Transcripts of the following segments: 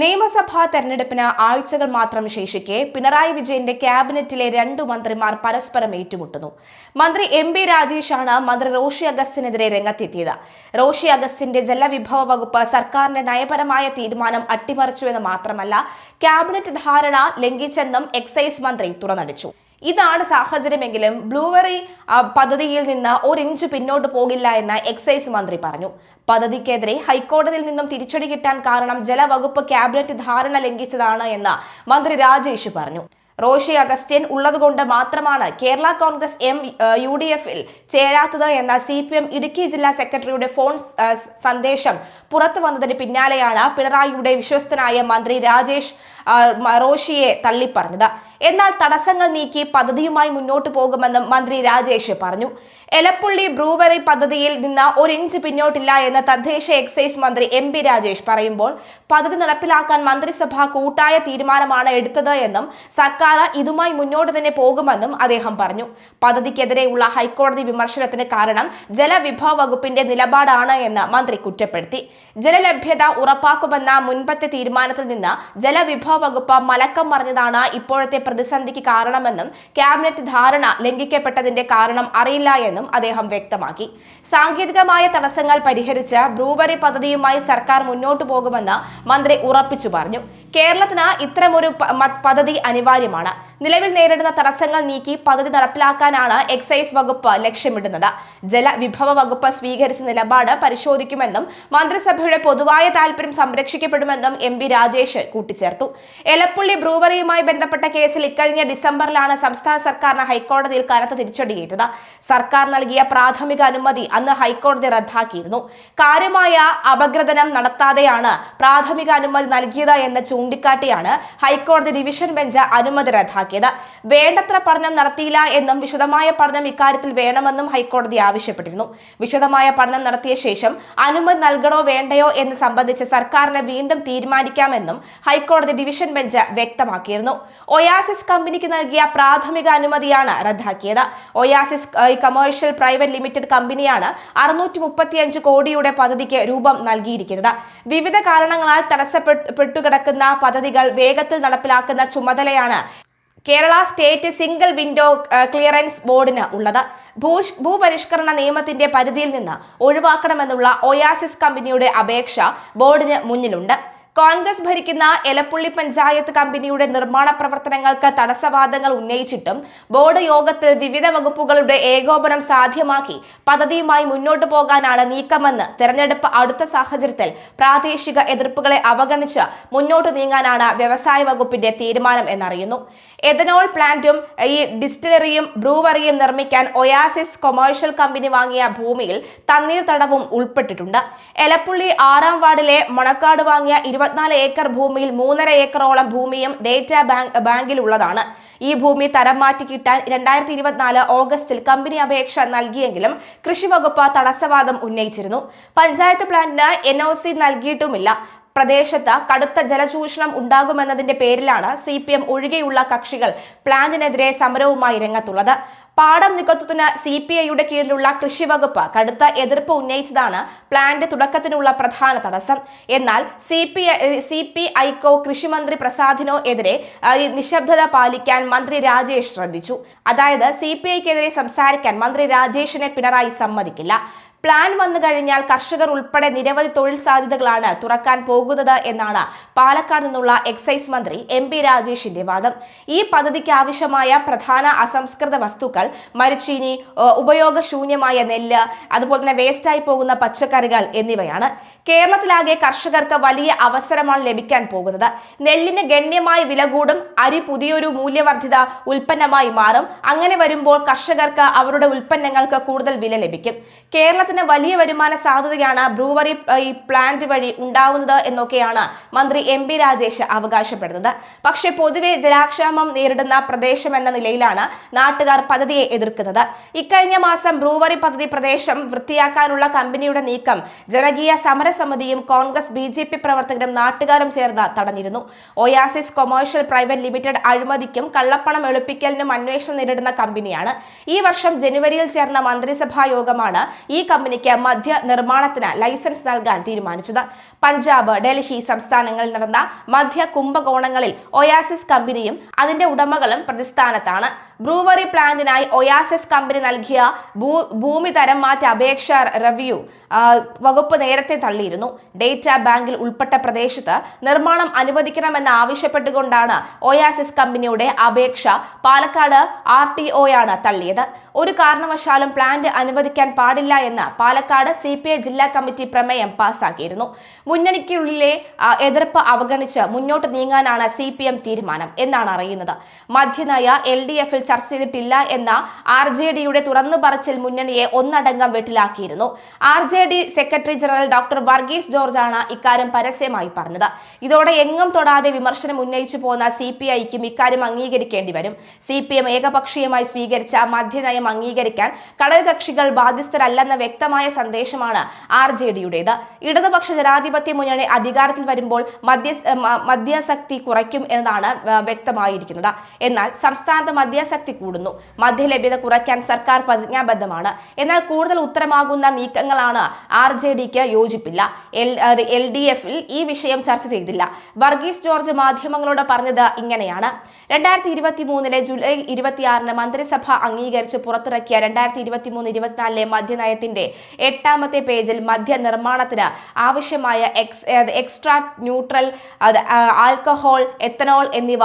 നിയമസഭാ തെരഞ്ഞെടുപ്പിന് ആഴ്ചകൾ മാത്രം ശേഷിക്കെ പിണറായി വിജയന്റെ ക്യാബിനറ്റിലെ 2 മന്ത്രിമാർ പരസ്പരം ഏറ്റുമുട്ടുന്നു. മന്ത്രി എം.ബി. രാജേഷാണ് മന്ത്രി റോഷി അഗസ്റ്റിനെതിരെ രംഗത്തെത്തിയത്. റോഷി അഗസ്റ്റിന്റെ ജലവിഭവ വകുപ്പ് സർക്കാരിന്റെ നയപരമായ തീരുമാനം അട്ടിമറിച്ചുവെന്ന് മാത്രമല്ല, ക്യാബിനറ്റ് ധാരണ ലംഘിച്ചെന്നും എക്സൈസ് മന്ത്രി തുറന്നടിച്ചു. ഇതാണ് സാഹചര്യമെങ്കിലും ബ്ലൂവറി പദ്ധതിയിൽ നിന്ന് 1 ഇഞ്ച് പിന്നോട്ട് പോകില്ല എന്ന് എക്സൈസ് മന്ത്രി പറഞ്ഞു. പദ്ധതിക്കെതിരെ ഹൈക്കോടതിയിൽ നിന്നും തിരിച്ചടി കിട്ടാൻ കാരണം ജലവകുപ്പ് ക്യാബിനറ്റ് ധാരണ ലംഘിച്ചതാണ് എന്ന് മന്ത്രി രാജേഷ് പറഞ്ഞു. റോഷി അഗസ്റ്റ്യൻ ഉള്ളതുകൊണ്ട് മാത്രമാണ് കേരള കോൺഗ്രസ് UDF-ൽ ചേരാത്തത് എന്ന CPM ഇടുക്കി ജില്ലാ സെക്രട്ടറിയുടെ ഫോൺ സന്ദേശം പുറത്തു വന്നതിന് പിന്നാലെയാണ് പിണറായിയുടെ വിശ്വസ്തനായ മന്ത്രി രാജേഷ് റോഷിയെ തള്ളിപ്പറഞ്ഞത്. എന്നാൽ തടസ്സങ്ങൾ നീക്കി പദ്ധതിയുമായി മുന്നോട്ട് പോകുമെന്നും മന്ത്രി രാജേഷ് പറഞ്ഞു. എലപ്പുള്ളി ബ്രൂവറി പദ്ധതിയിൽ നിന്ന് 1 ഇഞ്ച് പിന്നോട്ടില്ല എന്ന് തദ്ദേശ എക്സൈസ് മന്ത്രി എം.ബി. രാജേഷ് പറയുമ്പോൾ, പദ്ധതി നടപ്പിലാക്കാൻ മന്ത്രിസഭ കൂട്ടായ തീരുമാനമാണ് എടുത്തത് എന്നും സർക്കാർ ഇതുമായി മുന്നോട്ട് തന്നെ പോകുമെന്നും അദ്ദേഹം പറഞ്ഞു. പദ്ധതിക്കെതിരെയുള്ള ഹൈക്കോടതി വിമർശനത്തിന് കാരണം ജലവിഭവ വകുപ്പിന്റെ നിലപാടാണ് എന്ന് മന്ത്രി കുറ്റപ്പെടുത്തി. ജലലഭ്യത ഉറപ്പാക്കുമെന്ന മുൻപത്തെ തീരുമാനത്തിൽ നിന്ന് ജലവിഭവ വകുപ്പ് മലക്കം മറിഞ്ഞതാണ് ഇപ്പോഴത്തെ പ്രതിസന്ധിക്ക് കാരണമെന്നും ക്യാബിനറ്റ് ധാരണ ലംഘിക്കപ്പെട്ടതിന്റെ കാരണം അറിയില്ല എന്നും അദ്ദേഹം വ്യക്തമാക്കി. സാങ്കേതികമായ തടസ്സങ്ങൾ പരിഹരിച്ച് ബ്രൂവറി പദ്ധതിയുമായി സർക്കാർ മുന്നോട്ടു പോകുമെന്ന് മന്ത്രി ഉറപ്പിച്ചു പറഞ്ഞു. കേരളത്തിന് ഇത്തരമൊരു പദ്ധതി അനിവാര്യമാണ്. നിലവിൽ നേരിടുന്ന തടസ്സങ്ങൾ നീക്കി പദ്ധതി നടപ്പിലാക്കാനാണ് എക്സൈസ് വകുപ്പ് ലക്ഷ്യമിടുന്നത്. ജലവിഭവ വകുപ്പ് സ്വീകരിച്ച നിലപാട് പരിശോധിക്കുമെന്നും മന്ത്രിസഭയുടെ പൊതുവായ താൽപര്യം സംരക്ഷിക്കപ്പെടുമെന്നും എം.ബി. രാജേഷ് കൂട്ടിച്ചേർത്തു. എലപ്പുള്ളി ബ്രൂവറിയുമായി ബന്ധപ്പെട്ട കേസിൽ ഇക്കഴിഞ്ഞ ഡിസംബറിലാണ് സംസ്ഥാന സർക്കാരിന് ഹൈക്കോടതിയിൽ കനത്ത തിരിച്ചടിയേറ്റത്. സർക്കാർ നൽകിയ പ്രാഥമിക അനുമതി അന്ന് ഹൈക്കോടതി റദ്ദാക്കിയിരുന്നു. കാര്യമായ അപഗ്രഥനം നടത്താതെയാണ് പ്രാഥമിക അനുമതി നൽകിയത് എന്ന് ചൂണ്ടിക്കാട്ടിയാണ് ഹൈക്കോടതി ഡിവിഷൻ ബെഞ്ച് അനുമതി റദ്ദാക്കിയത്. വേണ്ടത്ര പഠനം നടത്തിയില്ല എന്നും വിശദമായ പഠനം ഇക്കാര്യത്തിൽ വേണമെന്നും ഹൈക്കോടതി ആവശ്യപ്പെട്ടിരുന്നു. വിശദമായ പഠനം നടത്തിയ ശേഷം അനുമതി നൽകണോ വേണ്ടയോ എന്ന് സംബന്ധിച്ച് സർക്കാരിന് വീണ്ടും തീരുമാനിക്കാമെന്നും ഹൈക്കോടതി ഡിവിഷൻ ബെഞ്ച് വ്യക്തമാക്കിയിരുന്നു. ഒയാസിസ് കമ്പനിക്ക് നൽകിയ പ്രാഥമിക അനുമതിയാണ് റദ്ദാക്കിയത്. ഒയാസിസ് കൊമേഴ്ഷ്യൽ പ്രൈവറ്റ് ലിമിറ്റഡ് കമ്പനിയാണ് 635 കോടിയുടെ പദ്ധതിക്ക് രൂപം നൽകിയിരിക്കുന്നത്. വിവിധ കാരണങ്ങളാൽ തടസ്സപ്പെട്ടുകിടക്കുന്ന പദ്ധതികൾ വേഗത്തിൽ നടപ്പിലാക്കുന്ന ചുമതലയാണ് Kerala state single window clearance ബോർഡിന് ഉള്ളത്. ഭൂപരിഷ്കരണ നിയമത്തിന്റെ പരിധിയിൽ നിന്ന് ഒഴിവാക്കണമെന്നുള്ള ഒയാസിസ് കമ്പനിയുടെ അപേക്ഷ ബോർഡിന് മുന്നിലുണ്ട്. കോൺഗ്രസ് ഭരിക്കുന്ന എലപ്പുള്ളി പഞ്ചായത്ത് കമ്പനിയുടെ നിർമ്മാണ പ്രവർത്തനങ്ങൾക്ക് തടസ്സവാദങ്ങൾ ഉന്നയിച്ചിട്ടും ബോർഡ് യോഗത്തിൽ വിവിധ വകുപ്പുകളുടെ ഏകോപനം സാധ്യമാക്കി പദ്ധതിയുമായി മുന്നോട്ടു പോകാനാണ് നീക്കമെന്ന് തെരഞ്ഞെടുപ്പ് അടുത്ത സാഹചര്യത്തിൽ പ്രാദേശിക എതിർപ്പുകളെ അവഗണിച്ച് മുന്നോട്ട് നീങ്ങാനാണ് വ്യവസായ വകുപ്പിന്റെ തീരുമാനം എന്നറിയുന്നു. എഥനോൾ പ്ലാന്റും ഈ ഡിസ്റ്റിലറിയും ബ്രൂവറിയും നിർമ്മിക്കാൻ ഒയാസിസ് കൊമേഴ്ഷ്യൽ കമ്പനി വാങ്ങിയ ഭൂമിയിൽ തണ്ണീർത്തടവും ഉൾപ്പെട്ടിട്ടുണ്ട്. എലപ്പുള്ളി 6-ാം വാർഡിലെ മണക്കാട് വാങ്ങിയ 24 ഏക്കർ ഭൂമിയിൽ 3.5 ഏക്കറോളം ഭൂമിയും ഡേറ്റാ ബാങ്കിലുള്ളതാണ്. ഈ ഭൂമി തരം മാറ്റി കിട്ടാൻ 2024 ഓഗസ്റ്റിൽ കമ്പനി അപേക്ഷ നൽകിയെങ്കിലും കൃഷി വകുപ്പ് തടസ്സവാദം ഉന്നയിച്ചിരുന്നു. പഞ്ചായത്ത് പ്ലാന്റിന് NOC നൽകിയിട്ടുമില്ല. പ്രദേശത്ത് കടുത്ത ജലചൂഷണം ഉണ്ടാകുമെന്നതിന്റെ പേരിലാണ് CPM ഒഴികെയുള്ള കക്ഷികൾ പ്ലാന്റിനെതിരെ സമരവുമായി രംഗത്തുള്ളത്. പാടം നികത്തുന്നതിന് CPIയുടെ കീഴിലുള്ള കൃഷി വകുപ്പ് കടുത്ത എതിർപ്പ് ഉന്നയിച്ചതാണ് പ്ലാന്റ് തുടക്കത്തിനുള്ള പ്രധാന തടസ്സം. എന്നാൽ CPIക്കോ കൃഷിമന്ത്രി പ്രസാദിനോ എതിരെ നിശബ്ദത പാലിക്കാൻ മന്ത്രി രാജേഷ് ശ്രദ്ധിച്ചു. അതായത് CPIക്കെതിരെ സംസാരിക്കാൻ മന്ത്രി രാജേഷിനെ പിണറായി സമ്മതിക്കില്ല. പ്ലാൻ വന്നു കഴിഞ്ഞാൽ കർഷകർ ഉൾപ്പെടെ നിരവധി തൊഴിൽ സാധ്യതകളാണ് തുറക്കാൻ പോകുന്നത് എന്നാണ് പാലക്കാട് നിന്നുള്ള എക്സൈസ് മന്ത്രി എം.ബി. രാജേഷിന്റെ വാദം. ഈ പദ്ധതിക്ക് ആവശ്യമായ പ്രധാന അസംസ്കൃത വസ്തുക്കൾ മരിച്ചീനി, ഉപയോഗശൂന്യമായ നെല്ല്, അതുപോലെ തന്നെ വേസ്റ്റായി പോകുന്ന പച്ചക്കറികൾ എന്നിവയാണ്. കേരളത്തിലാകെ കർഷകർക്ക് വലിയ അവസരമാണ് ലഭിക്കാൻ പോകുന്നത്. നെല്ലിന് ഗണ്യമായ വില കൂടും. അരി പുതിയൊരു മൂല്യവർദ്ധിത ഉൽപ്പന്നമായി മാറും. അങ്ങനെ വരുമ്പോൾ കർഷകർക്ക് അവരുടെ ഉൽപ്പന്നങ്ങൾക്ക് കൂടുതൽ വില ലഭിക്കും. കേരളത്തിന് വലിയ വരുമാന സാധ്യതയാണ് ബ്രൂവറി പ്ലാന്റ് വഴി ഉണ്ടാവുന്നത് എന്നൊക്കെയാണ് മന്ത്രി എം.ബി. രാജേഷ് അവകാശപ്പെടുന്നത്. പക്ഷേ പൊതുവെ ജലക്ഷാമം നേരിടുന്ന പ്രദേശം എന്ന നിലയിലാണ് നാട്ടുകാർ പദ്ധതിയെ എതിർക്കുന്നത്. ഇക്കഴിഞ്ഞ മാസം ബ്രൂവറി പദ്ധതി പ്രദേശം വൃത്തിയാക്കാനുള്ള കമ്പനിയുടെ നീക്കം ജനകീയ സമരസമിതിയും കോൺഗ്രസ് BJP പ്രവർത്തകരും നാട്ടുകാരും ചേർന്ന് തടഞ്ഞിരുന്നു. ഒയാസിസ് കൊമേഴ്ഷ്യൽ പ്രൈവറ്റ് ലിമിറ്റഡ് അഴിമതിക്കും കള്ളപ്പണം എളുപ്പിക്കലിനും അന്വേഷണം നേരിടുന്ന കമ്പനിയാണ്. ഈ വർഷം ജനുവരിയിൽ ചേർന്ന മന്ത്രിസഭാ യോഗമാണ് ഈ കമ്പനിക്ക് മദ്യ നിർമ്മാണത്തിന് ലൈസൻസ് നൽകാൻ തീരുമാനിച്ചത്. പഞ്ചാബ്, ഡൽഹി സംസ്ഥാനങ്ങളിൽ നടന്ന മധ്യ കുംഭകോണങ്ങളിൽ ഒയാസിസ് കമ്പനിയും അതിന്റെ ഉടമകളും പ്രതിസ്ഥാനത്താണ്. ബ്രൂവറി പ്ലാന്റിനായി ഒയാസിസ് കമ്പനി നൽകിയ ഭൂമി തരം മാറ്റ അപേക്ഷ റവന്യൂ വകുപ്പ് നേരത്തെ തള്ളിയിരുന്നു. ഡേറ്റാ ബാങ്കിൽ ഉൾപ്പെട്ട പ്രദേശത്ത് നിർമ്മാണം അനുവദിക്കണമെന്ന് ആവശ്യപ്പെട്ടുകൊണ്ടാണ് ഒയാസിസ് കമ്പനിയുടെ അപേക്ഷ പാലക്കാട് RTOയാണ് തള്ളിയത്. ഒരു കാരണവശാലും പ്ലാന്റ് അനുവദിക്കാൻ പാടില്ല എന്ന് പാലക്കാട് CPI ജില്ലാ കമ്മിറ്റി പ്രമേയം പാസാക്കിയിരുന്നു. മുന്നണിക്കുള്ളിലെ എതിർപ്പ് അവഗണിച്ച് മുന്നോട്ട് നീങ്ങാനാണ് CPM തീരുമാനം എന്നാണ് അറിയുന്നത്. മധ്യനയ LDFൽ ചർച്ച ചെയ്തിട്ടില്ല എന്ന RJDയുടെ തുറന്നു പറച്ചിൽ മുന്നണിയെ ഒന്നടങ്കം വെട്ടിലാക്കിയിരുന്നു. RJD secretary general doctor Varghese George ആണ് ഇക്കാര്യം പരസ്യമായി പറഞ്ഞത്. ഇതോടെ എങ്ങും തൊടാതെ വിമർശനം ഉന്നയിച്ചു പോന്ന CPIക്കും ഇക്കാര്യം അംഗീകരിക്കേണ്ടി വരും. CPM ഏകപക്ഷീയമായി സ്വീകരിച്ച മധ്യനയം അംഗീകരിക്കാൻ ഘടകകക്ഷികൾ ബാധ്യസ്ഥരല്ലെന്ന വ്യക്തമായ സന്ദേശമാണ് RJDയുടേത്. ഇടതുപക്ഷ ജനാധിപത്യ മുന്നണി അധികാരത്തിൽ വരുമ്പോൾ മദ്യാസക്തി കുറയ്ക്കും എന്നതാണ് വ്യക്തമായിരിക്കുന്നത്. എന്നാൽ സംസ്ഥാനത്ത് മദ്യാസക്തി കൂടുന്നു. മദ്യലഭ്യത കുറയ്ക്കാൻ സർക്കാർ പ്രതിജ്ഞാബദ്ധമാണ്. എന്നാൽ കൂടുതൽ ഉത്തരമാകുന്ന നീക്കങ്ങളാണ് RJDക്ക് യോജിപ്പില്ല. LDFൽ ഈ വിഷയം ചർച്ച ചെയ്തില്ല. വർഗീസ് ജോർജ് മാധ്യമങ്ങളോട് പറഞ്ഞത് ഇങ്ങനെയാണ്. 2023 ജൂലൈ 26 മന്ത്രിസഭ അംഗീകരിച്ച് പുറത്തിറക്കിയ 2023-24 മദ്യനയത്തിന്റെ 8ാമത്തെ പേജിൽ മദ്യ നിർമ്മാണത്തിന് ആവശ്യമായ എക്സ്ട്രാ ന്യൂട്രൽ ആൽക്കഹോൾ, എത്തനോൾ എന്നിവ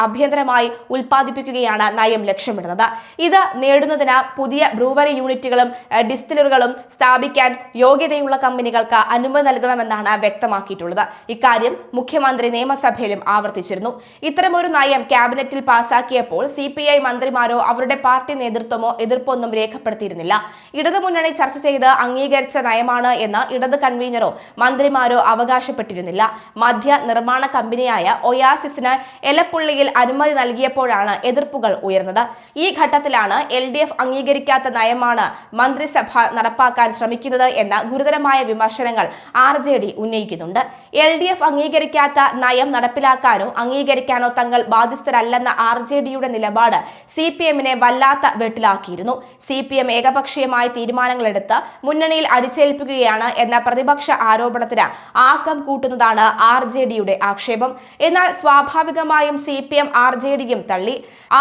ആഭ്യന്തരമായി ഉൽപ്പാദിപ്പിക്കുകയാണ് നയം ലക്ഷ്യമിടുന്നത്. ഇത് നേടുന്നതിന് പുതിയ ബ്രൂവറി യൂണിറ്റുകളും ഡിസ്റ്റിലറികളും സ്ഥാപിക്കാൻ യോഗ്യതയുള്ള കമ്പനികൾക്ക് അനുമതി നൽകണമെന്നാണ് വ്യക്തമാക്കിയിട്ടുള്ളത്. ഇക്കാര്യം മുഖ്യമന്ത്രി നിയമസഭയിലും ആവർത്തിച്ചിരുന്നു. ഇത്തരമൊരു നയം ക്യാബിനറ്റിൽ പാസാക്കിയപ്പോൾ CPI മന്ത്രിമാരോ അവരുടെ പാർട്ടി നേതൃത്വമോ എതിർപ്പൊന്നും രേഖപ്പെടുത്തിയിരുന്നില്ല. ഇടതുമുന്നണി ചർച്ച ചെയ്ത് അംഗീകരിച്ച നയമാണ് എന്ന് ഇടത് കൺവീനറോ മന്ത്രിമാരോ അവകാശപ്പെട്ടിരുന്നില്ല. മദ്യ നിർമ്മാണ കമ്പനിയായ ഒയാസിസിന് എലപ്പുള്ളിയിൽ അനുമതി നൽകിയപ്പോഴാണ് എതിർപ്പുകൾ ഉയർന്നത്. ഈ ഘട്ടത്തിലാണ് LDF അംഗീകരിക്കാത്ത നയമാണ് മന്ത്രിസഭ നടപ്പാക്കാൻ ശ്രമിക്കുന്നത് എന്ന ഗുരുതരമായ വിമർശനങ്ങൾ RJD ഉന്നയിക്കുന്നുണ്ട്. LDF അംഗീകരിക്കാത്ത നയം നടപ്പിലാക്കാനോ അംഗീകരിക്കാനോ തങ്ങൾ ബാധ്യസ്ഥരല്ലെന്ന RJDയുടെ നിലപാട് CPMനെ വല്ലാത്ത വെട്ടിലാക്കിയിരുന്നു. CPM ഏകപക്ഷീയമായ തീരുമാനങ്ങളെടുത്ത് മുന്നണിയിൽ അടിച്ചേൽപ്പിക്കുകയാണ് എന്ന പ്രതിപക്ഷ ആരോപണത്തിന് ആക്കം കൂട്ടുന്നതാണ് RJDയുടെ ആക്ഷേപം. എന്നാൽ സ്വാഭാവികമായും CPM RJDയും തള്ളി.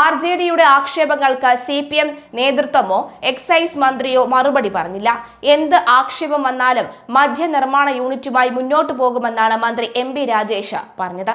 RJDയുടെ ആക്ഷേപങ്ങൾക്ക് CPM നേതൃത്വമോ എക്സൈസ് മന്ത്രിയോ മറുപടി പറഞ്ഞില്ല. എന്ത് ആക്ഷേപം വന്നാലും മദ്യ നിർമ്മാണ യൂണിറ്റുമായി മുന്നോട്ടു പോകുമെന്നാണ് മന്ത്രി MB രാജേഷ് പറഞ്ഞത്.